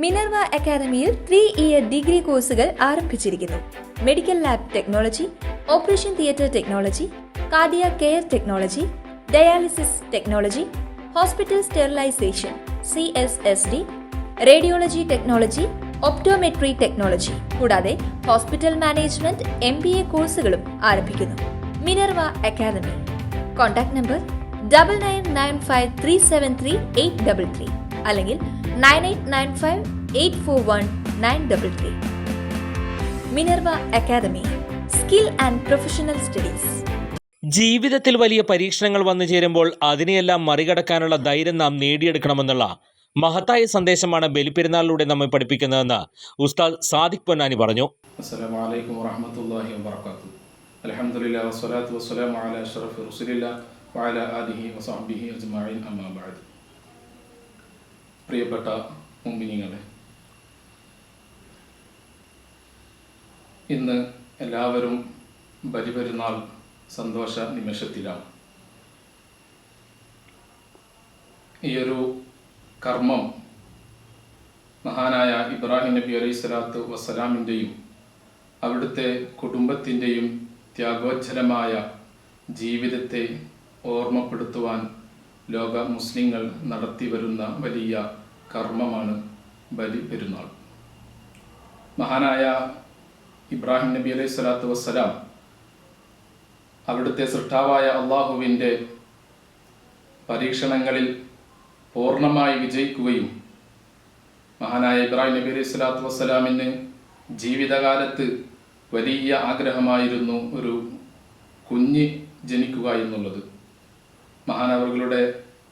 Minerva അക്കാദമിയിൽ 3-ഇയർ degree കോഴ്സുകൾ ആരംഭിച്ചിരിക്കുന്നു. Medical lab technology, operation theatre technology, cardiac care technology, dialysis technology, hospital sterilisation (CSSD), radiology technology, optometry technology കൂടാതെ hospital management MBA കോഴ്സുകളും ആരംഭിക്കുന്നു. Minerva academy. Contact number 9995373833 അല്ലെങ്കിൽ 9895841933. Minerva Academy, skill and professional studies. ജീവിതത്തിൽ വലിയ പരീക്ഷണങ്ങൾ വന്നു ചേരുമ്പോൾ അതിനെയെല്ലാം മറികടക്കാനുള്ള ധൈര്യം നാം നേടിയെടുക്കണമെന്നുള്ള മഹത്തായ സന്ദേശമാണ് ബലിപ്പെരുന്നാളിലൂടെ നമ്മെ പഠിപ്പിക്കുന്നതെന്ന് ഉസ്താദ് സാദിഖ് പൊന്നാനി പറഞ്ഞു. അസ്സലാമു അലൈക്കും വറഹ്മത്തുള്ളാഹി വബറകാതുഹു. അൽഹംദുലില്ലാഹി വസ്സലാത്തു വസ്സലാമു അലാ അഷ്റഫി റസൂലില്ലാഹി വഅലാ ആലിഹി വസഹ്ബിഹി അജ്മഈൻ. അമ്മാ ബഅദ്. പ്രിയപ്പെട്ട മുഅ്മിനീങ്ങളെ, ഇന്ന് എല്ലാവരും ബലിപെരുന്നാൾ സന്തോഷ നിമിഷത്തിലാണ്. ഈയൊരു കർമ്മം മഹാനായ ഇബ്രാഹിം നബി അലൈഹി സ്വലാത്തു വസ്സലാമിൻ്റെയും അവിടുത്തെ കുടുംബത്തിൻ്റെയും ത്യാഗോജ്ജലമായ ജീവിതത്തെ ഓർമ്മപ്പെടുത്തുവാൻ ലോക മുസ്ലിങ്ങൾ നടത്തി വരുന്ന വലിയ കർമ്മമാണ് ബലി പെരുന്നാൾ. മഹാനായ ഇബ്രാഹിം നബി അലൈഹി സ്വലാത്തു വസ്സലാം അവിടുത്തെ സൃഷ്ടാവായ അള്ളാഹുവിൻ്റെ പരീക്ഷണങ്ങളിൽ പൂർണ്ണമായി വിജയിക്കുകയും മഹാനായ ഇബ്രാഹിം നബി അലൈഹി സ്വലാത്തു വസ്സലാമിന് ജീവിതകാലത്ത് വലിയ ആഗ്രഹമായിരുന്നു ഒരു കുഞ്ഞ് ജനിക്കുക എന്നുള്ളത്. മഹാനവറുകളുടെ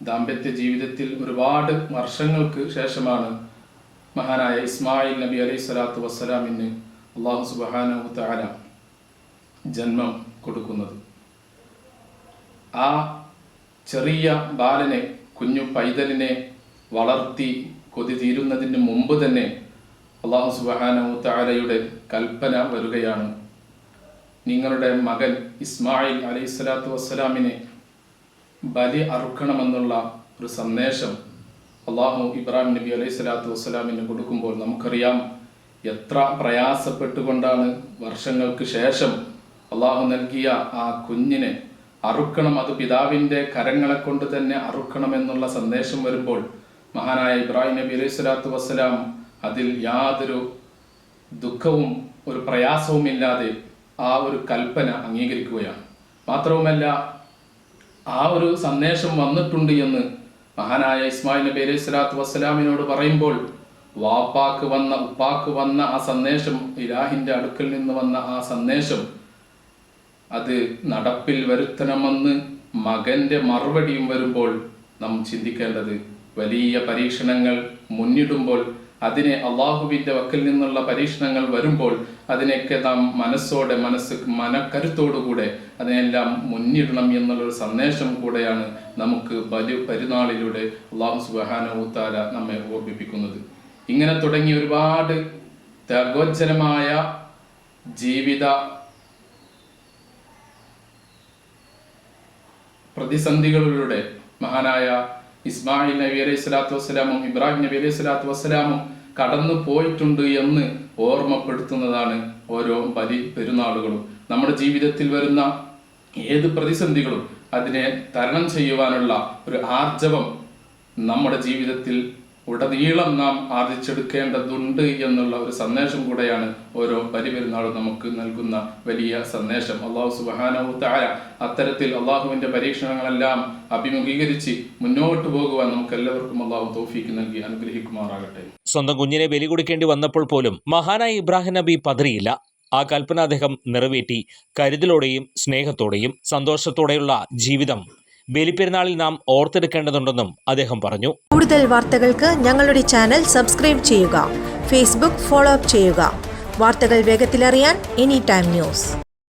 ദാമ്പത്യ ജീവിതത്തിൽ ഒരുപാട് വർഷങ്ങൾക്ക് ശേഷമാണ് മഹാനായ ഇസ്മായിൽ നബി അലൈഹി സ്വലാത്തു വസ്സലാമിന് അള്ളാഹു സുബ്ഹാനഹു വ തആല ജന്മം കൊടുക്കുന്നത്. ആ ചെറിയ ബാലനെ, കുഞ്ഞു പൈതലിനെ വളർത്തി കൊതി തീരുന്നതിന് മുമ്പ് തന്നെ അള്ളാഹു സുബ്ഹാനഹു വ തആലയുടെ കൽപ്പന വരികയാണ്, നിങ്ങളുടെ മകൻ ഇസ്മായിൽ അലൈഹി സ്വലാത്തു വസ്സലാമിനെ ബലി അറുക്കണമെന്നുള്ള ഒരു സന്ദേശം അള്ളാഹു ഇബ്രാഹിം നബി അലൈഹി സ്വലാത്തു വസ്സലാമിന് കൊടുക്കുമ്പോൾ നമുക്കറിയാം എത്ര പ്രയാസപ്പെട്ടുകൊണ്ടാണ് വർഷങ്ങൾക്ക് ശേഷം അള്ളാഹു നൽകിയ ആ കുഞ്ഞിനെ അറുക്കണം, അത് പിതാവിൻ്റെ കരങ്ങളെ കൊണ്ട് തന്നെ അറുക്കണമെന്നുള്ള സന്ദേശം വരുമ്പോൾ മഹാനായ ഇബ്രാഹിം നബി അലൈഹി സ്വലാത്തു വസ്സലാം അതിൽ യാതൊരു ദുഃഖവും ഒരു പ്രയാസവും ഇല്ലാതെ ആ ഒരു കൽപ്പന അംഗീകരിക്കുകയാണ്. മാത്രവുമല്ല, ആ ഒരു സന്ദേശം വന്നിട്ടുണ്ട് എന്ന് മഹാനായ ഇസ്മായിൽ നബി അലൈഹി സ്വലാത്തു വസ്സലാമിനോട് പറയുമ്പോൾ വാപ്പാക്ക് വന്ന, ഉപ്പാക്ക് വന്ന ആ സന്ദേശം, ഇലാഹിൻ്റെ അടുക്കൽ നിന്ന് വന്ന ആ സന്ദേശം അത് നടപ്പിൽ വരുത്തണമെന്ന് മകൻ്റെ മറുപടിയും വരുമ്പോൾ നാം ചിന്തിക്കേണ്ടത്, വലിയ പരീക്ഷണങ്ങൾ മുന്നിടുമ്പോൾ, അതിനെ അള്ളാഹുവിൻ്റെ വക്കിൽ നിന്നുള്ള പരീക്ഷണങ്ങൾ വരുമ്പോൾ അതിനെയൊക്കെ നാം മനക്കരുത്തോടുകൂടെ അതിനെല്ലാം മുന്നിടണം എന്നുള്ളൊരു സന്ദേശം കൂടെയാണ് നമുക്ക് ബലി പെരുന്നാളിലൂടെ അള്ളാഹു സുബ്ഹാനഹു വ തആല നമ്മെ ഓർമ്മിപ്പിക്കുന്നത്. ഇങ്ങനെ തുടങ്ങി ഒരുപാട് ത്യാഗോജ്ജലമായ ജീവിത പ്രതിസന്ധികളിലൂടെ മഹാനായ ഇസ്മായിൽ നബി അലൈഹി സ്വലാത്തു വസ്സലാമും ഇബ്രാഹിം നബി അലൈഹി സ്വലാത്തു വസ്സലാമും കടന്നു പോയിട്ടുണ്ട് എന്ന് ഓർമ്മപ്പെടുത്തുന്നതാണ് ഓരോ ബലി പെരുന്നാളുകളും. നമ്മുടെ ജീവിതത്തിൽ വരുന്ന ഏത് പ്രതിസന്ധികളും അതിനെ തരണം ചെയ്യുവാനുള്ള ഒരു ആർജവം നമ്മുടെ ജീവിതത്തിൽ ഉടനീളം നാം ആർജിച്ചെടുക്കേണ്ടതുണ്ട് എന്നുള്ള ഒരു സന്ദേശം കൂടെയാണ് ഓരോ ബലിപെരുന്നാളും നമുക്ക് നൽകുന്ന വലിയ സന്ദേശം. അള്ളാഹു സുബ്ഹാനഹു വ തആല അത്തരത്തിൽ അള്ളാഹുവിൻ്റെ പരീക്ഷണങ്ങളെല്ലാം അഭിമുഖീകരിച്ച് മുന്നോട്ട് പോകുവാൻ നമുക്ക് എല്ലാവർക്കും അള്ളാഹു തൗഫീക്ക് നൽകി അനുഗ്രഹിക്കുമാറാകട്ടെ. സ്വന്തം കുഞ്ഞിനെ ബലി കൊടുക്കേണ്ടി വന്നപ്പോൾ പോലും മഹാനായ ഇബ്രാഹിം നബി പതറിയില്ല. ആ കൽപ്പന അദ്ദേഹം നിറവേറ്റി കരുതലോടെയും സ്നേഹത്തോടെയും സന്തോഷത്തോടെയുള്ള ജീവിതം ബലിപ്പെരുന്നാളിൽ നാം ഓർത്തെടുക്കേണ്ടതുണ്ടെന്നും അദ്ദേഹം പറഞ്ഞു. കൂടുതൽ വാർത്തകൾക്ക് ഞങ്ങളുടെ ചാനൽ സബ്സ്ക്രൈബ് ചെയ്യുക, ഫേസ്ബുക്ക് ഫോളോ അപ്പ് ചെയ്യുക. വാർത്തകൾ വേഗത്തിലറിയാൻ എനി ടൈം ന്യൂസ്.